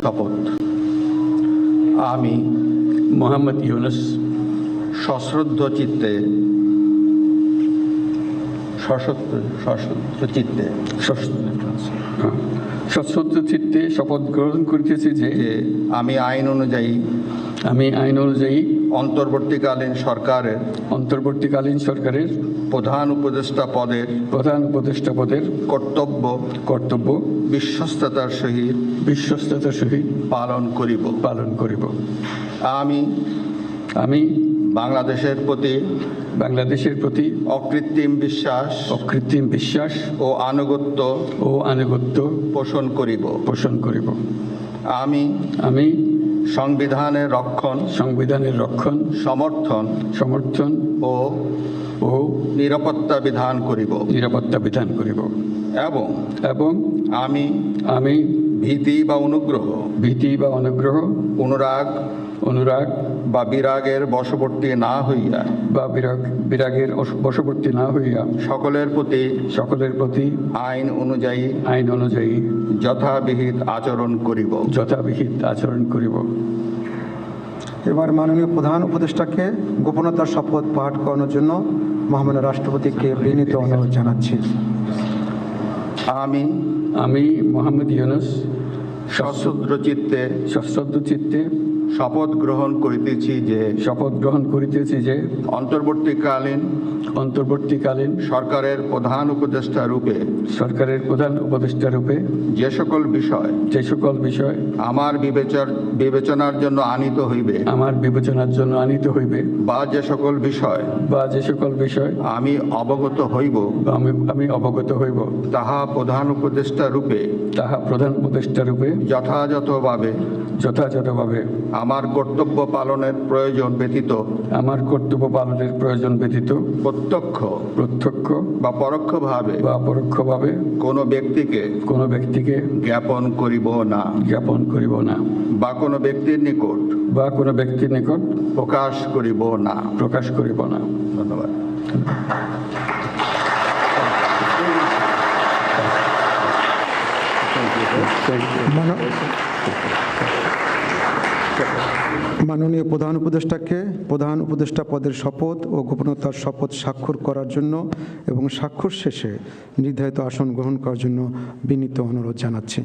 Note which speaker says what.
Speaker 1: শপথ। আমি
Speaker 2: মোহাম্মদ ইউনুস
Speaker 1: সশ্রদ্ধ চিত্তে
Speaker 2: সশ্রদ্ধ চিত্তে শপথ গ্রহণ করিতেছি যে
Speaker 1: আমি আইন অনুযায়ী অন্তর্বর্তীকালীন সরকারের প্রধান উপদেষ্টা পদের কর্তব্য বিশ্বস্ততার সহিত পালন করিব। আমি বাংলাদেশের প্রতি অকৃত্রিম বিশ্বাস ও আনুগত্য পোষণ করিব। আমি সংবিধানের রক্ষণ সমর্থন ও নিরাপত্তা বিধান করিব এবং আমি ভীতি বা অনুগ্রহ অনুরাগ বা বিরাগের বশবর্তী না হইয়া সকলের প্রতি আইন অনুযায়ী যথাবিহিত আচরণ করিব।
Speaker 3: এবার মাননীয় প্রধান উপদেষ্টাকে গোপনতার শপথ পাঠ করানোর জন্য মহামান্য রাষ্ট্রপতিকে বিনীত অনুরোধ জানাচ্ছি।
Speaker 2: আমি মোহাম্মদ ইউনুস
Speaker 1: সশ্রদ্ধ চিত্তে শপথ গ্রহণ করিতেছি যে অন্তর্বর্তীকালীন সরকারের প্রধান উপদেষ্টা রূপে যে সকল বিষয় আমার বিবেচনার জন্য আনিত হইবে বা যে সকল বিষয় আমি অবগত হইব তাহা প্রধান উপদেষ্টা রূপে যথাযথভাবে আমার কর্তব্য পালনের প্রয়োজন ব্যতীত প্রত্যক্ষ বা পরোক্ষভাবে কোনো ব্যক্তিকে জ্ঞাপন করিব না বা কোনো ব্যক্তির নিকট প্রকাশ করিব না। ধন্যবাদ।
Speaker 3: মাননীয় প্রধান উপদেষ্টাকে প্রধান উপদেষ্টা পদের শপথ ও গোপনতার শপথ স্বাক্ষর করার জন্য এবং স্বাক্ষর শেষে নির্ধারিত আসন গ্রহণ করার জন্য বিনীত অনুরোধ জানাচ্ছি।